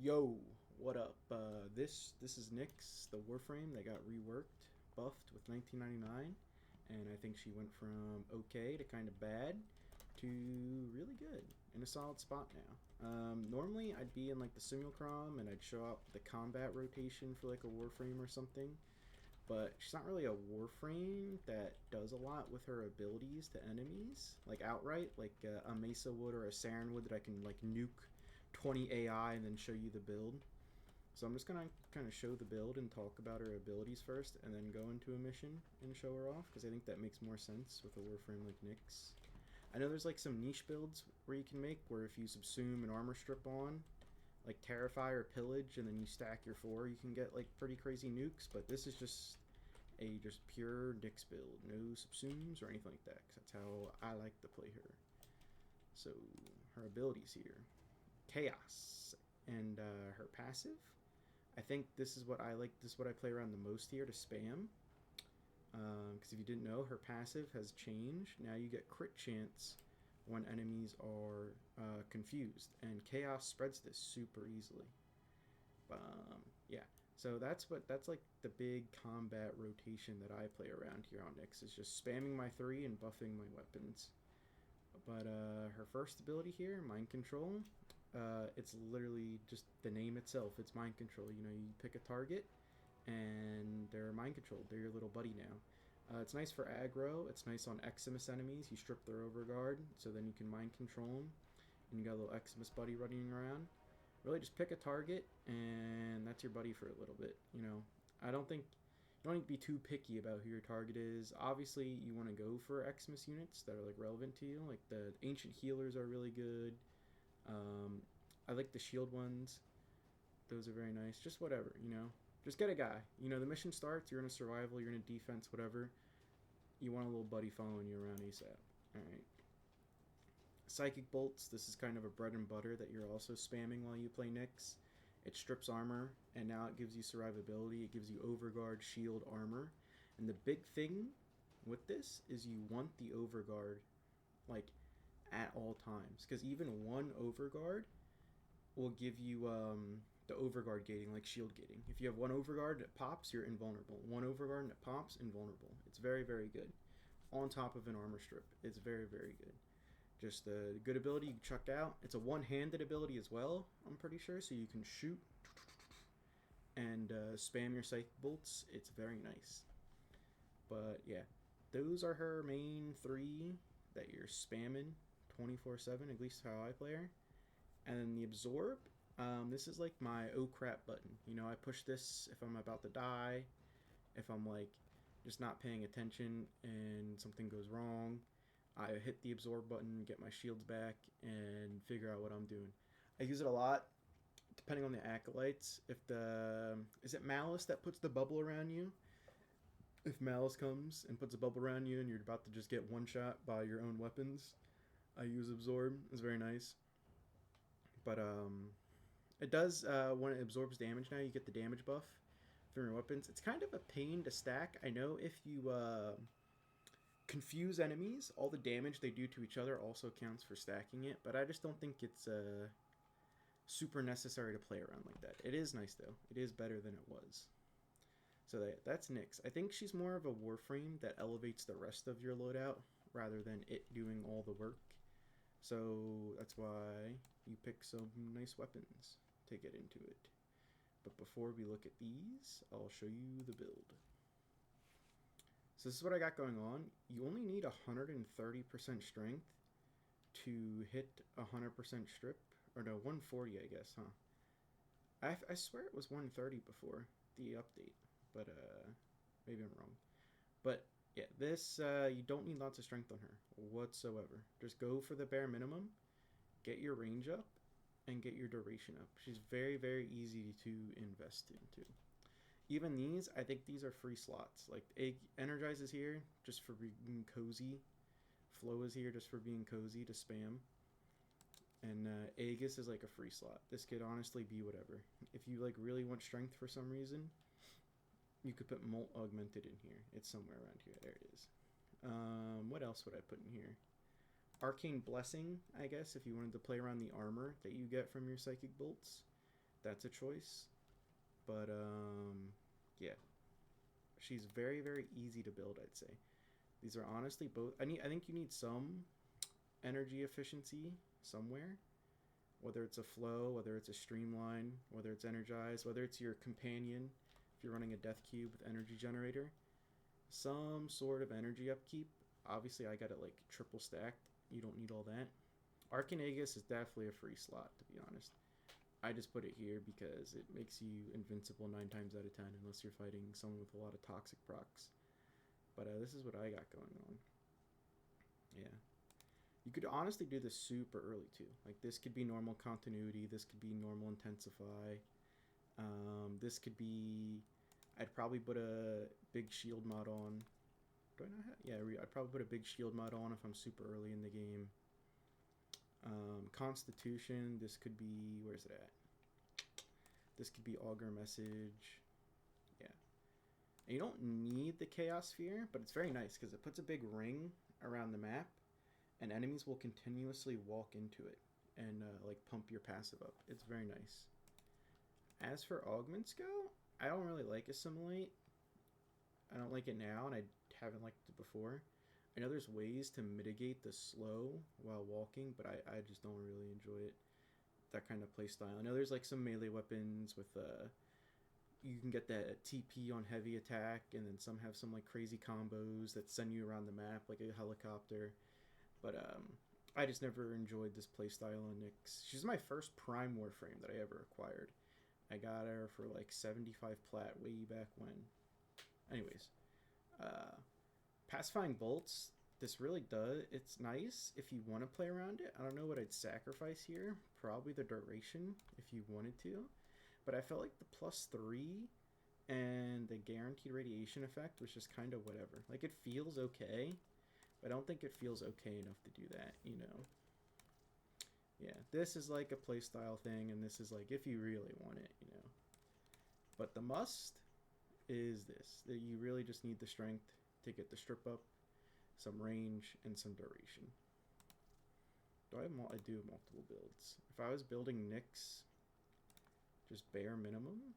Yo, what up? This is Nyx, the Warframe that got reworked, buffed with 1999, and I think she went from okay to kind of bad to really good in a solid spot now. Normally I'd be in like the simulacrum and I'd show up the combat rotation for like a Warframe or something, but she's not really a Warframe that does a lot with her abilities to enemies, like outright, like a Mesa would or a Saren would that I can like nuke 20 AI and then show you the build. So I'm just gonna kind of show the build and talk about her abilities first, and then go into a mission and show her off because I think that makes more sense with a Warframe like Nyx. I know there's like some niche builds where you can make where if you subsume an armor strip on, like Terrify or Pillage, and then you stack your four, you can get like pretty crazy nukes. But this is just pure Nyx build, no subsumes or anything like that. Cause that's how I like to play her. So her abilities here: Chaos, and her passive. I think this is what I like. This is what I play around the most here to spam. Because if you didn't know, her passive has changed. Now you get crit chance when enemies are confused, and Chaos spreads this super easily. Yeah, so that's like the big combat rotation that I play around here on Nyx is just spamming my three and buffing my weapons. But her first ability here, mind control, it's literally just the name itself. It's mind control. You know, you pick a target, and they're mind controlled. They're your little buddy now. It's nice for aggro. It's nice on Eximus enemies. You strip their overguard, so then you can mind control them, and you got a little Eximus buddy running around. Really, just pick a target, and that's your buddy for a little bit. You know, I don't think you don't need to be too picky about who your target is. Obviously, you want to go for Eximus units that are like relevant to you. Like the ancient healers are really good. Um, I like the shield ones. Those are very nice. Just whatever, you know. Just get a guy. You know, the mission starts. You're in a survival. You're in a defense. Whatever. You want a little buddy following you around ASAP. All right. Psychic bolts. This is kind of a bread and butter that you're also spamming while you play Nyx. It strips armor, and now it gives you survivability. It gives you overguard, shield, armor, and the big thing with this is you want the overguard like at all times because even one overguard will give you the overguard gating, like shield gating. If you have one overguard that pops, you're invulnerable. One overguard that pops, invulnerable. It's very, very good. On top of an armor strip, it's very, very good. Just a good ability you can chuck out. It's a one-handed ability as well, I'm pretty sure, so you can shoot and spam your sight bolts. It's very nice. But yeah, those are her main three that you're spamming 24/7, at least how I play her. And then the absorb, this is like my oh crap button. You know, I push this if I'm about to die, if I'm like just not paying attention and something goes wrong. I hit the absorb button, get my shields back, and figure out what I'm doing. I use it a lot depending on the acolytes. If the is it Malice that puts the bubble around you? If Malice comes and puts a bubble around you and you're about to just get one shot by your own weapons, I use absorb. It's very nice. But it does when it absorbs damage. Now you get the damage buff from your weapons. It's kind of a pain to stack. I know if you confuse enemies, all the damage they do to each other also counts for stacking it. But I just don't think it's super necessary to play around like that. It is nice though. It is better than it was. So that's Nyx. I think she's more of a Warframe that elevates the rest of your loadout rather than it doing all the work. So that's why you pick some nice weapons to get into it. But before we look at these, I'll show you the build. So this is what I got going on. You only need 130% strength to hit 100% strip. Or no, 140 I guess, huh? I swear it was 130 before the update. But maybe I'm wrong. But yeah, this you don't need lots of strength on her whatsoever. Just go for the bare minimum, get your range up, and get your duration up. She's very, very easy to invest into. Even these, I think these are free slots. Like Energize is here just for being cozy. Flow is here just for being cozy to spam. And Aegis is like a free slot. This could honestly be whatever. If you like really want strength for some reason, you could put Molt Augmented in here. It's somewhere around here. There it is. What else would I put in here? Arcane Blessing, I guess, if you wanted to play around the armor that you get from your Psychic Bolts. That's a choice. But yeah, she's very very easy to build. I'd say these are honestly both. I think you need some energy efficiency somewhere. Whether it's a flow, whether it's a streamline, whether it's energized, whether it's your companion, if you're running a death cube with energy generator, some sort of energy upkeep. Obviously, I got it like triple stacked. You don't need all that. Archanagus is definitely a free slot, to be honest. I just put it here because it makes you invincible 9 times out of 10 unless you're fighting someone with a lot of toxic procs. But this is what I got going on. Yeah. You could honestly do this super early too. Like this could be normal continuity. This could be normal intensify. This could be. I'd probably put a big shield mod on. Do I not have? Yeah, I'd probably put a big shield mod on if I'm super early in the game. Constitution. This could be. Where's it at? This could be augur message. Yeah. And you don't need the chaos sphere, but it's very nice because it puts a big ring around the map, and enemies will continuously walk into it and like pump your passive up. It's very nice. As for augments go, I don't really like assimilate. I don't like it now, and I haven't liked it before. I know there's ways to mitigate the slow while walking, but I just don't really enjoy it. That kind of playstyle. I know there's like some melee weapons with you can get that TP on heavy attack, and then some have some like crazy combos that send you around the map like a helicopter. But I just never enjoyed this playstyle on Nyx. She's my first Prime Warframe that I ever acquired. I got her for like 75 plat way back when. Anyways, Pacifying Bolts, this really does, it's nice if you want to play around it. I don't know what I'd sacrifice here. Probably the duration if you wanted to. But I felt like the +3 and the guaranteed radiation effect was just kind of whatever. Like it feels okay, but I don't think it feels okay enough to do that, you know. Yeah, this is like a playstyle thing, and this is like if you really want it, you know. But the must is this, that you really just need the strength to get the strip up, some range, and some duration. I do have multiple builds. If I was building Nyx, just bare minimum,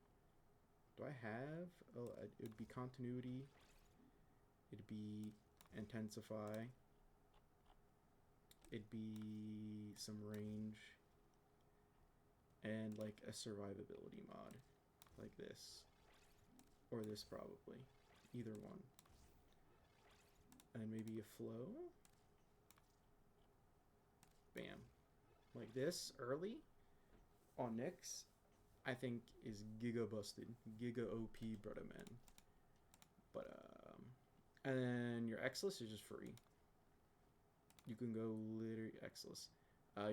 do I have, oh, it would be continuity, it'd be intensify, it'd be some range, and like a survivability mod, like this, or this probably, either one, and maybe a flow, bam, like this early on Nyx, I think is giga busted, giga OP, brother man. But and then your Exilus is just free. You can go literally Exilus.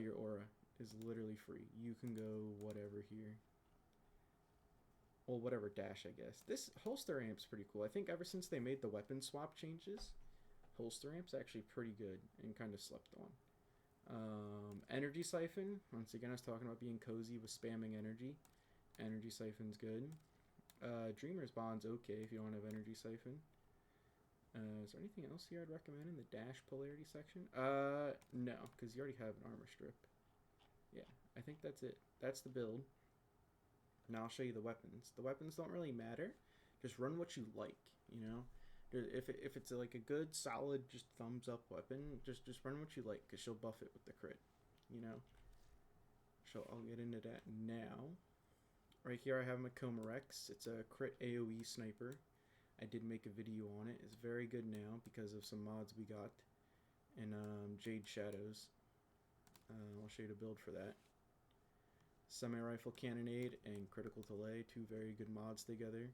Your aura is literally free. You can go whatever here. Well, whatever dash, I guess. This holster amp's pretty cool. I think ever since they made the weapon swap changes, holster amp's actually pretty good and kind of slept on. Energy Siphon. Once again, I was talking about being cozy with spamming energy. Energy Siphon's good. Dreamer's Bond's okay if you don't have Energy Siphon. Is there anything else here I'd recommend in the dash polarity section? No, because you already have an armor strip. Yeah, I think that's it. That's the build. Now I'll show you the weapons. The weapons don't really matter. Just run what you like, you know? If it's like a good, solid, just thumbs up weapon, just run what you like, because she'll buff it with the crit, you know? So I'll get into that now. Right here I have my Coma Rex. It's a crit AoE sniper. I did make a video on it. It's very good now because of some mods we got in Jade Shadows. I'll show you the build for that. Semi-rifle cannonade and critical delay, two very good mods together.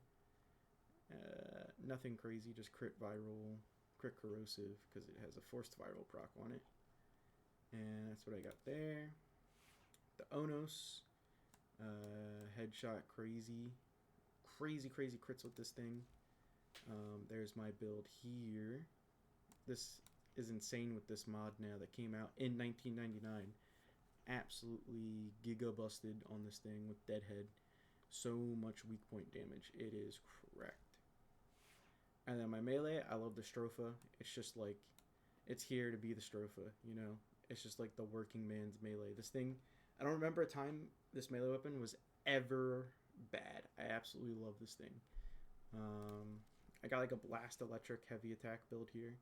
Nothing crazy, just crit viral, crit corrosive because it has a forced viral proc on it. And that's what I got there. The Onos, headshot crazy crits with this thing. There's my build here. This is insane with this mod now that came out in 1999. Absolutely giga busted on this thing with Deadhead. So much weak point damage. It is correct. And then my melee, I love the Stropha. It's just like, it's here to be the Stropha, you know? It's just like the working man's melee. This thing, I don't remember a time this melee weapon was ever bad. I absolutely love this thing. I got like a blast electric heavy attack build here.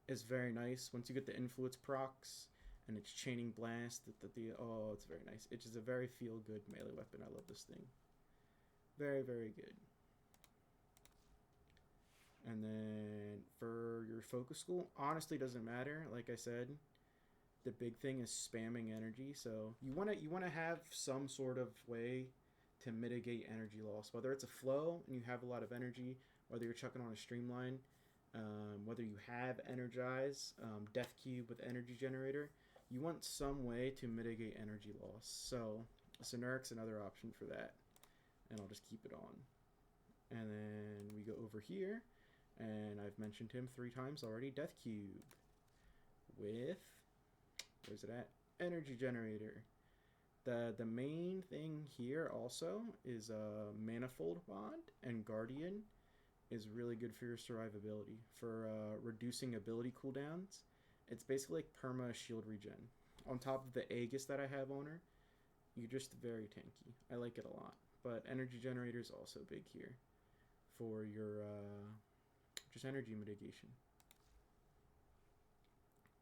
It's very nice. Once you get the influence procs and it's chaining blast, oh, it's very nice. It's just a very feel good melee weapon. I love this thing. Very, very good. And then for your focus school, honestly doesn't matter. Like I said, the big thing is spamming energy. So you wanna have some sort of way to mitigate energy loss. Whether it's a flow and you have a lot of energy, whether you're chucking on a streamline, whether you have energize, death cube with energy generator, you want some way to mitigate energy loss. So Soneric's another option for that. And I'll just keep it on. And then we go over here, and I've mentioned him 3 times already, Death Cube. With, where's it at? Energy generator. The main thing here also is Manifold Bond and Guardian is really good for your survivability. For reducing ability cooldowns, it's basically like perma shield regen. On top of the Aegis that I have on her, you're just very tanky. I like it a lot. But energy generator is also big here for your just energy mitigation.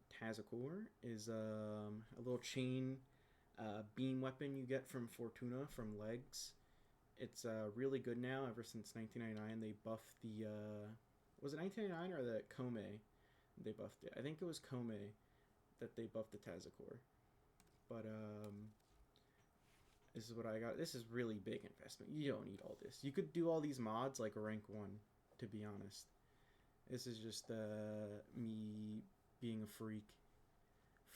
Tazakor is a little chain beam weapon you get from Fortuna from legs. It's really good now. Ever since 1999, they buffed the was it 1999 or the Kome? They buffed it. I think it was Kome that they buffed the Tazakor. But this is what I got. This is really big investment. You don't need all this. You could do all these mods like rank 1, to be honest. This is just me being a freak.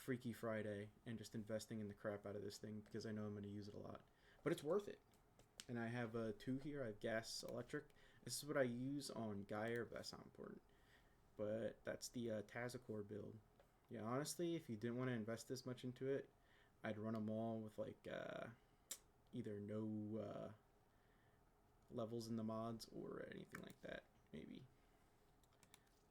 Freaky Friday, and just investing in the crap out of this thing because I know I'm going to use it a lot. But it's worth it. And I have 2 here. I have gas, electric. This is what I use on Geyer, but that's not important. But that's the Tazakor build. Yeah, honestly, if you didn't want to invest this much into it, I'd run them all with like either no levels in the mods or anything like that, maybe.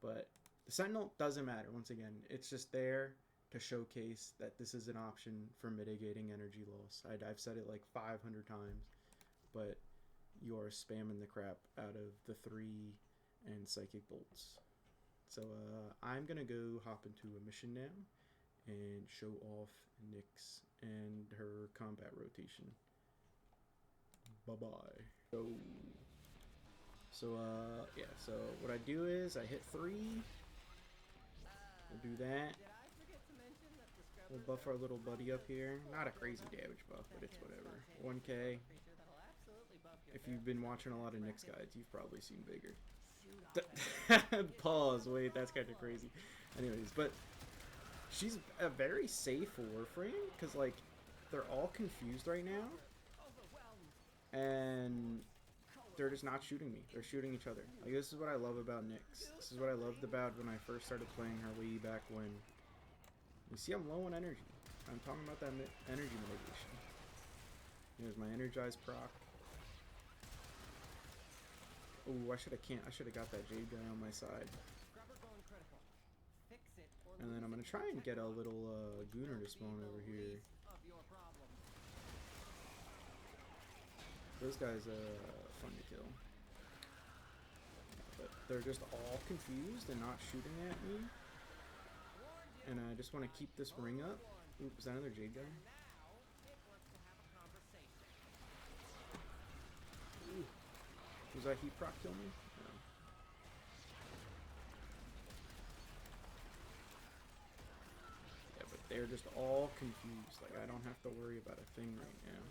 But the Sentinel doesn't matter. Once again, it's just there to showcase that this is an option for mitigating energy loss. I've said it like 500 times, but you are spamming the crap out of the 3 and Psychic Bolts. So I'm going to go hop into a mission now and show off Nyx and her combat rotation. Bye-bye. So yeah, so what I do is I hit 3. We'll do that. We'll buff our little buddy up here. Not a crazy damage buff, but it's whatever. 1k. If you've been watching a lot of Nyx guides, you've probably seen bigger. Pause. Wait, that's kind of crazy. Anyways, but she's a very safe Warframe because like they're all confused right now, and they're just not shooting me. They're shooting each other. Like this is what I love about Nyx. This is what I loved about when I first started playing her way back when. You see, I'm low on energy. I'm talking about that energy mitigation. Here's my energized proc. Oh, I should have got that Jade guy on my side. And then I'm gonna try and get a little Gunner to spawn over here. Those guys are fun to kill. But they're just all confused and not shooting at me. And I just want to keep this ring up. Ooh, is that another Jade guy? Ooh. Was that heat proc kill me? No. Yeah, but they're just all confused. Like, I don't have to worry about a thing right now.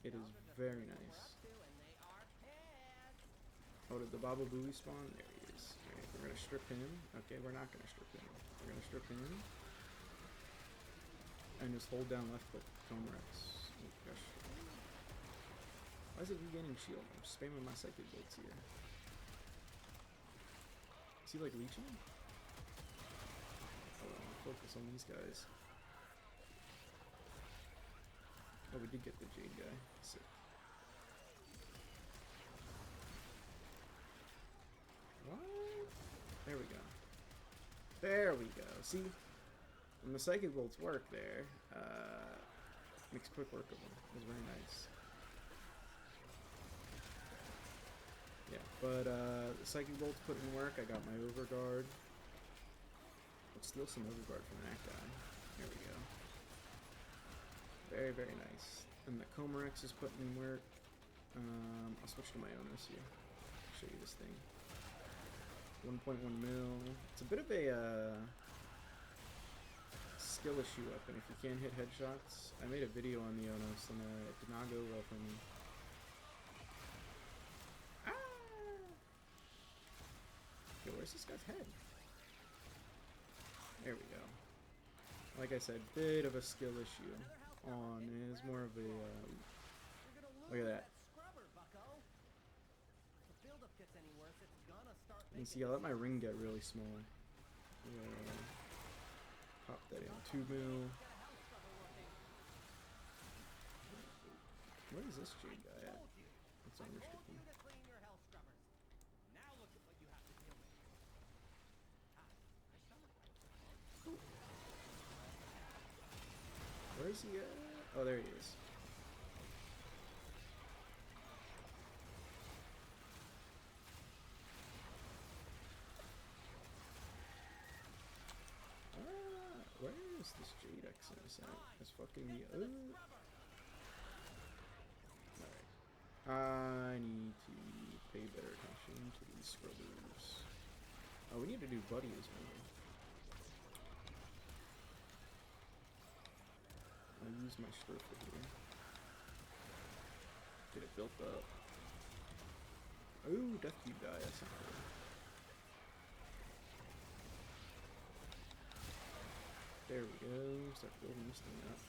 It is very nice. Oh, did the Baba Booey spawn? There he is. Okay, we're gonna strip him. Okay, we're not gonna strip him. We're gonna strip him. And just hold down left click. Tome Rex. Oh gosh. Why is it regaining shield? I'm spamming my psychic bolts here. Is he like leeching? Hold on, focus on these guys. Oh, we did get the Jade guy. Sick. What? There we go. There we go. See? When the psychic bolts work there, Makes quick work of him. It was very nice. Yeah, but the Psychic Bolt's put in work. I got my Overguard. Let's steal some Overguard from that guy. There we go. Very, very nice. And the Comarex is putting in work. I'll switch to my Onos here. Show you this thing. 1.1 mil. It's a bit of a skill issue weapon if you can't hit headshots. I made a video on the Onos and it did not go well for me. Yo, where's this guy's head? There we go. Like I said, bit of a skill issue on is more of a look at that. You see, I let my ring get really small. Yeah. Pop that in. 2 mil. Where is this Jade guy at? It's unrestricted. Where is he at? Oh, there he is. Where is this Jade Exodus at? It's fucking me up. Alright. I need to pay better attention to these scrubbers. Oh, we need to do Buddy as well. I'll use my Stripper here. Get it built up. Oh, Death Cube die, that's not good. There we go, start building this thing up.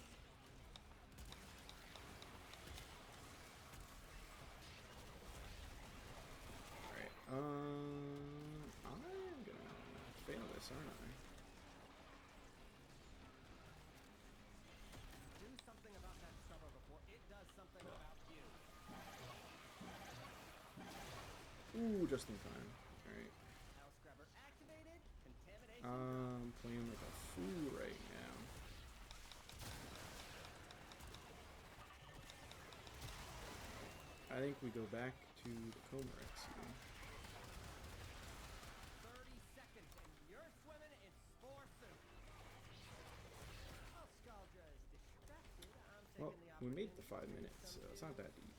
Alright, I'm gonna fail this, aren't I? Do something about that scrubber before it does something about you. Ooh, just in time. Alright. Playing like a fool right now. I think we go back to the Comarex here. 30 seconds and you're swimming in spore soup. Well, we made the 5 minutes, so it's not that deep.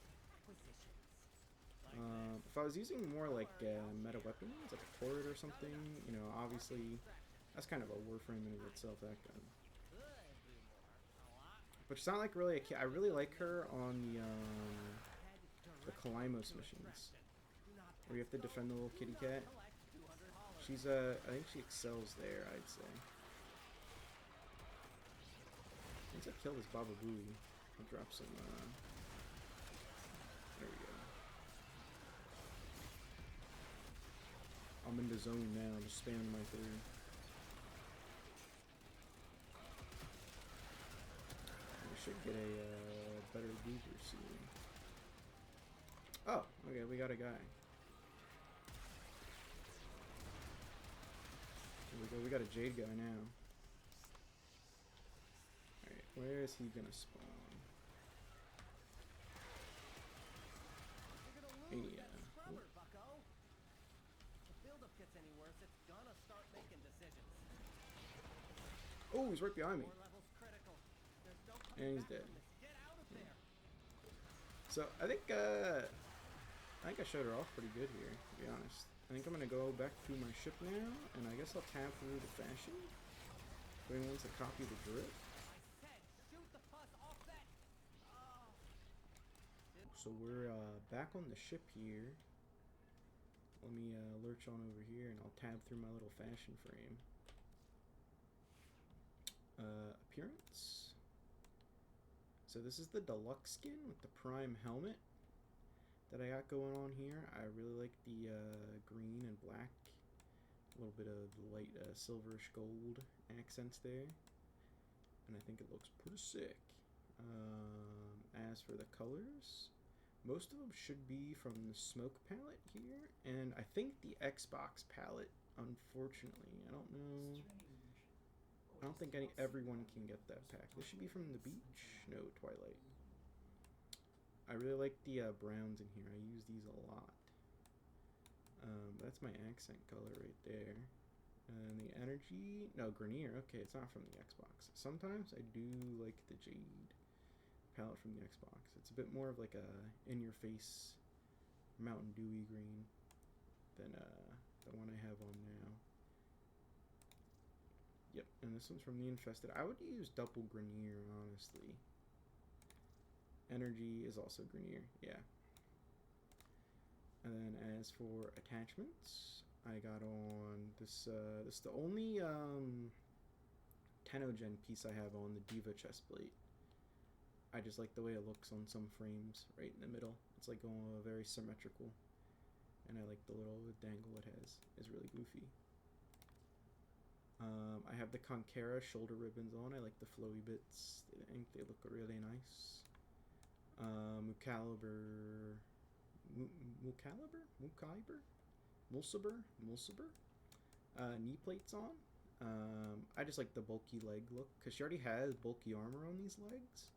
If I was using more like meta weapons, like a turret or something, you know, obviously that's kind of a Warframe in itself, that gun. But she's not like really a kid. I really like her on the Kalimos missions, where you have to defend the little kitty cat. She's I think she excels there, I'd say. Once I kill this Baba Booey, I'll drop some, there we go. I'm in the zone now, just spamming my 3. We should get a better booster soon. Oh, okay, we got a guy. Here we go, we got a Jade guy now. Alright, where is he gonna spawn? Yeah. Oh, he's right behind me. And he's dead. Yeah. So I think I showed her off pretty good here, to be honest. I think I'm gonna go back to my ship now, and I guess I'll tab through the fashion. If anyone wants to copy the drip. So we're back on the ship here. Let me lurch on over here, and I'll tab through my little fashion frame. Appearance. So this is the deluxe skin with the prime helmet that I got going on here. I really like the green and black, a little bit of light silverish gold accents there, and I think it looks pretty sick. As for the colors, most of them should be from the smoke palette here, and I think the Xbox palette, unfortunately, I don't know. I don't think everyone can get that pack. This should be from the beach. No, Twilight. I really like the browns in here. I use these a lot. That's my accent color right there. And the energy, no, Grenier. Okay, it's not from the Xbox. Sometimes I do like the Jade palette from the Xbox. It's a bit more of like a in-your-face Mountain Dewy green than the one I have on now. Yep, and this one's from the Infested. I would use double Grenier, honestly. Energy is also Grenier, yeah. And then as for attachments, I got on this. This is the only Tenogen piece I have on, the Diva chestplate. I just like the way it looks on some frames, right in the middle. It's like very symmetrical, and I like the little dangle it has. It's really goofy. I have the Conquera shoulder ribbons on. I like the flowy bits. I think they look really nice. Mulciber, knee plates on. I just like the bulky leg look because she already has bulky armor on these legs,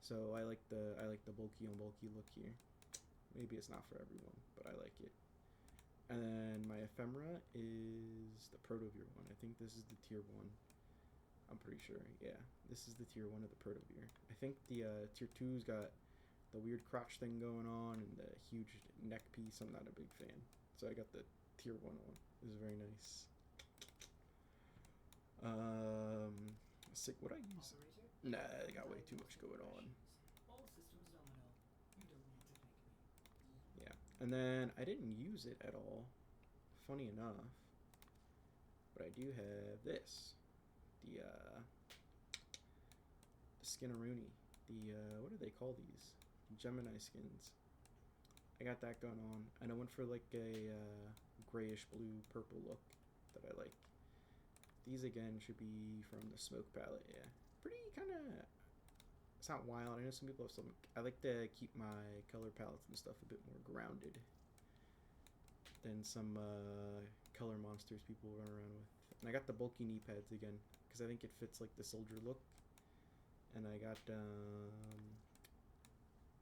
so I like the bulky on bulky look here. Maybe it's not for everyone, but I like it. And then my ephemera is the Protovir one. I think this is the tier 1. I'm pretty sure. Yeah, this is the tier 1 of the Protovir. I think the tier 2's got the weird crotch thing going on and the huge neck piece. I'm not a big fan, so I got the tier 1 one. This is very nice. Sick. What I use? Nah, I got way too much going on. Yeah, and then I didn't use it at all. Funny enough, but I do have this. The Skinneroonie. What do they call these? Gemini skins. I got that going on, and I went for like a grayish blue purple look that I like. These again should be from the Smoke palette. Yeah, pretty kind of. It's not wild. I know some people have some. I like to keep my color palettes and stuff a bit more grounded than some color monsters people run around with. And I got the bulky knee pads again because I think it fits like the soldier look. And I got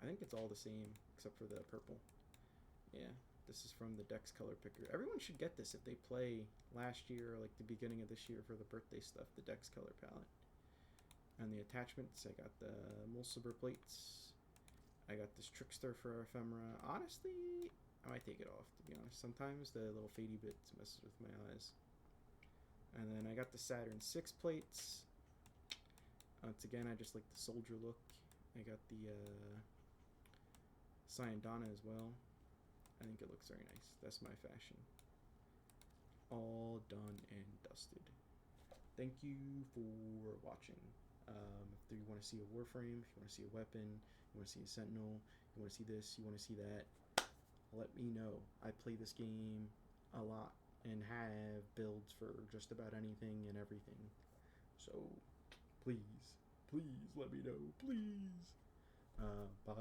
I think it's all the same except for the purple. Yeah, this is from the Dex Color Picker. Everyone should get this if they play last year or like the beginning of this year for the birthday stuff, the Dex Color palette. And the attachments, I got the Mulciber plates. I got this Trickster for ephemera. Honestly, I might take it off, to be honest. Sometimes the little fadey bits messes with my eyes. And then I got the Saturn 6 plates. Once again, I just like the soldier look. I got the Cyandana as well. I think it looks very nice. That's my fashion. All done and dusted. Thank you for watching. If you want to see a Warframe, if you want to see a weapon, you want to see a Sentinel, you want to see this, you want to see that, let me know. I play this game a lot and have builds for just about anything and everything. So please let me know. Please. Bye.